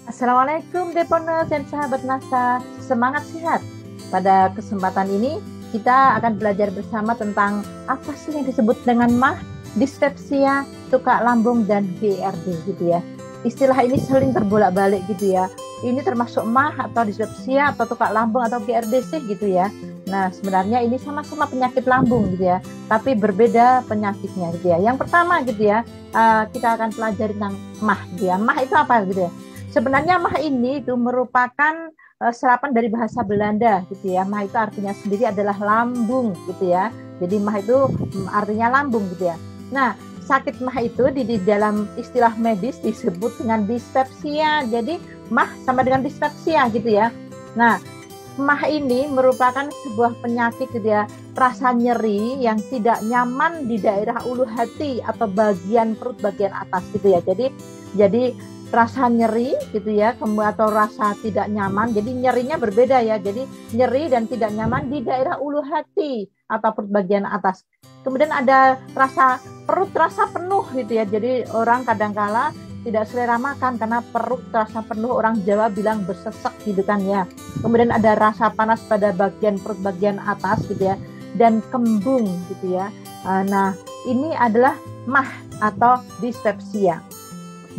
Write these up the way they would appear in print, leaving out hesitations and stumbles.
Assalamualaikum Deponers dan sahabat NASA, semangat sehat. Pada kesempatan ini kita akan belajar bersama tentang apa sih yang disebut dengan MAH, dispepsia, tukak lambung, dan GERD gitu ya. Istilah ini sering terbolak-balik gitu ya. Ini termasuk MAH atau dispepsia atau tukak lambung atau GERD sih gitu ya. Nah, sebenarnya ini sama-sama penyakit lambung gitu ya, tapi berbeda penyakitnya gitu ya. Yang pertama gitu ya, kita akan pelajari tentang MAH gitu ya. MAH itu apa gitu ya? Sebenarnya mah ini itu merupakan serapan dari bahasa Belanda gitu ya. Mah itu artinya sendiri adalah lambung gitu ya. Jadi mah itu artinya lambung gitu ya. Nah, sakit mah itu di dalam istilah medis disebut dengan dispepsia. Jadi mah sama dengan dispepsia gitu ya. Nah, mah ini merupakan sebuah penyakit gitu ya, rasa nyeri yang tidak nyaman di daerah ulu hati atau bagian perut bagian atas gitu ya. Jadi rasa nyeri gitu ya, atau rasa tidak nyaman. Jadi nyerinya berbeda ya. Jadi nyeri dan tidak nyaman di daerah ulu hati atau perut bagian atas. Kemudian ada rasa perut terasa penuh gitu ya. Jadi orang kadangkala tidak selera makan karena perut terasa penuh, orang Jawa bilang bersesek gitu kan ya. Kemudian ada rasa panas pada bagian perut bagian atas gitu ya, dan kembung gitu ya. Nah, ini adalah MAH atau dispepsia.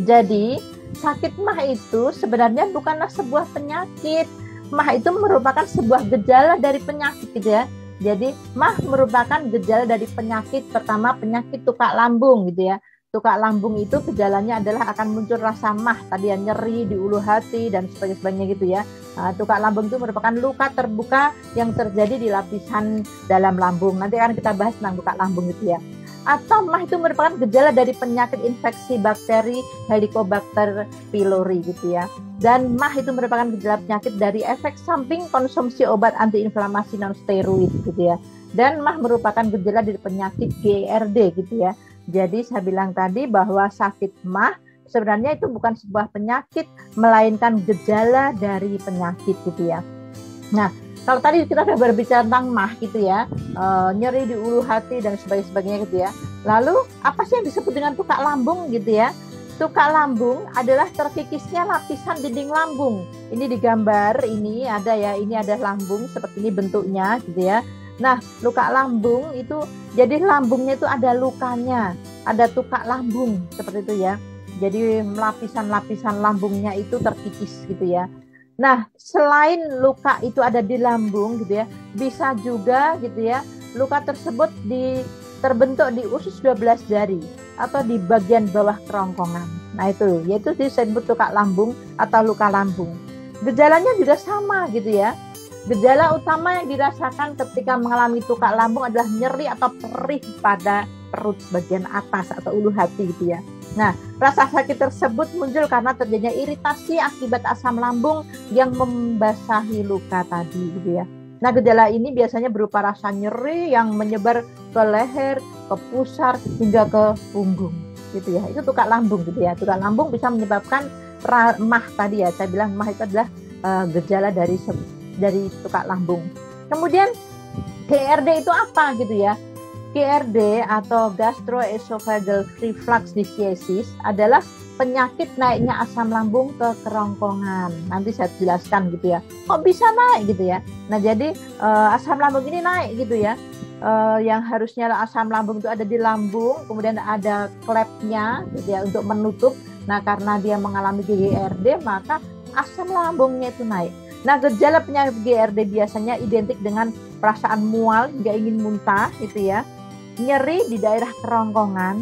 Jadi sakit MAH itu sebenarnya bukanlah sebuah penyakit. MAH itu merupakan sebuah gejala dari penyakit gitu ya. Jadi MAH merupakan gejala dari penyakit, pertama penyakit tukak lambung gitu ya. Tukak lambung itu gejalanya adalah akan muncul rasa MAH, tadi ya, nyeri di ulu hati dan sebagainya gitu ya. Tukak lambung itu merupakan luka terbuka yang terjadi di lapisan dalam lambung. Nanti akan kita bahas tentang tukak lambung gitu ya. Atau MAH itu merupakan gejala dari penyakit infeksi bakteri Helicobacter pylori gitu ya. Dan MAH itu merupakan gejala penyakit dari efek samping konsumsi obat antiinflamasi non steroid gitu ya. Dan MAH merupakan gejala dari penyakit GERD gitu ya. Jadi saya bilang tadi bahwa sakit MAH sebenarnya itu bukan sebuah penyakit, melainkan gejala dari penyakit gitu ya. Nah, kalau tadi kita sudah berbicara tentang MAH gitu ya, nyeri di ulu hati dan sebagainya gitu ya. Lalu apa sih yang disebut dengan tukak lambung gitu ya? Tukak lambung adalah terkikisnya lapisan dinding lambung. Ini di gambar ini ada ya, ini ada lambung seperti ini bentuknya gitu ya. Nah, luka lambung itu jadi lambungnya itu ada lukanya, ada tukak lambung seperti itu ya. Jadi lapisan-lapisan lambungnya itu terkikis gitu ya. Nah, selain luka itu ada di lambung gitu ya, bisa juga gitu ya, luka tersebut terbentuk di usus 12 jari atau di bagian bawah kerongkongan. Nah, itu yaitu disebut tukak lambung atau luka lambung. Gejalanya juga sama gitu ya. Gejala utama yang dirasakan ketika mengalami tukak lambung adalah nyeri atau perih pada perut bagian atas atau ulu hati gitu ya. Nah, rasa sakit tersebut muncul karena terjadinya iritasi akibat asam lambung yang membasahi luka tadi gitu ya. Nah, gejala ini biasanya berupa rasa nyeri yang menyebar ke leher, ke pusar, hingga ke punggung gitu ya. Itu tukak lambung gitu ya. Tukak lambung bisa menyebabkan MAH tadi ya. Saya bilang MAH itu adalah gejala dari tukak lambung. Kemudian GERD itu apa gitu ya? GERD atau gastroesophageal reflux disease adalah penyakit naiknya asam lambung ke kerongkongan. Nanti saya jelaskan gitu ya. Kok bisa naik gitu ya? Nah, jadi asam lambung ini naik gitu ya. Yang harusnya asam lambung itu ada di lambung, kemudian ada klepnya gitu ya untuk menutup. Nah, karena dia mengalami GERD, maka asam lambungnya itu naik. Nah, gejala penyakit GERD biasanya identik dengan perasaan mual hingga ingin muntah gitu ya, nyeri di daerah kerongkongan,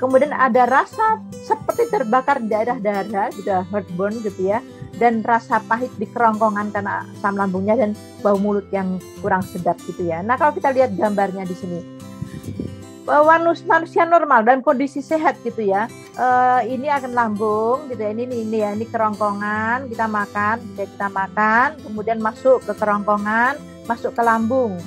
kemudian ada rasa seperti terbakar di daerah dada, gitu, heartburn gitu ya, dan rasa pahit di kerongkongan karena asam lambungnya dan bau mulut yang kurang sedap gitu ya. Nah, kalau kita lihat gambarnya di sini, manusia normal dan kondisi sehat gitu ya, ini akan lambung gitu ya, ini kerongkongan, kita makan, kemudian masuk ke kerongkongan, masuk ke lambung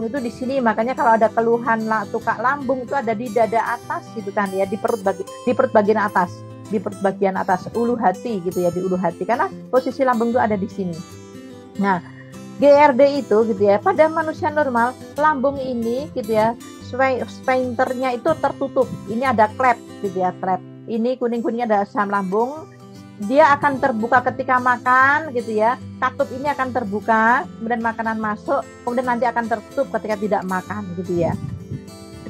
itu di sini. Makanya kalau ada keluhan tukak lambung itu ada di dada atas gitu kan ya, di perut bagian atas ulu hati gitu ya, di ulu hati, karena posisi lambung itu ada di sini. Nah, GERD itu gitu ya, pada manusia normal lambung ini gitu ya, sphincternya itu tertutup. Ini ada klep gitu ya, klep. Ini kuning-kuningnya ada asam lambung, dia akan terbuka ketika makan gitu ya. Katup ini akan terbuka, kemudian makanan masuk, kemudian nanti akan tertutup ketika tidak makan gitu ya.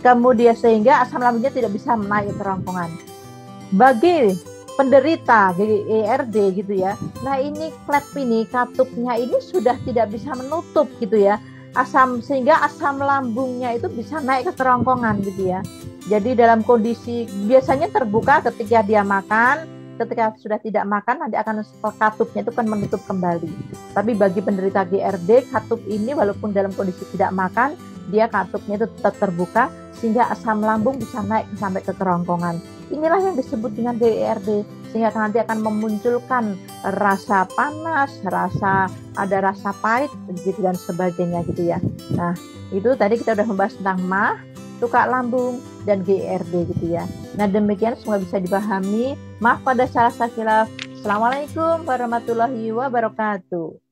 Kemudian sehingga asam lambungnya tidak bisa naik ke kerongkongan. Bagi penderita GERD gitu ya, nah ini klep ini, katupnya ini sudah tidak bisa menutup gitu ya, sehingga asam lambungnya itu bisa naik ke kerongkongan gitu ya. Jadi dalam kondisi biasanya terbuka ketika dia makan, ketika sudah tidak makan nanti akan katupnya itu akan menutup kembali. Tapi bagi penderita GERD, katup ini walaupun dalam kondisi tidak makan, dia katupnya itu tetap terbuka sehingga asam lambung bisa naik sampai ke kerongkongan. Inilah yang disebut dengan GERD, sehingga nanti akan memunculkan rasa panas, ada rasa pahit gitu dan sebagainya gitu ya. Nah, itu tadi kita udah membahas tentang MAH, tukak lambung, dan GERD gitu ya. Nah, demikian semoga bisa dipahami. Maaf pada salah khilaf. Assalamualaikum warahmatullahi wabarakatuh.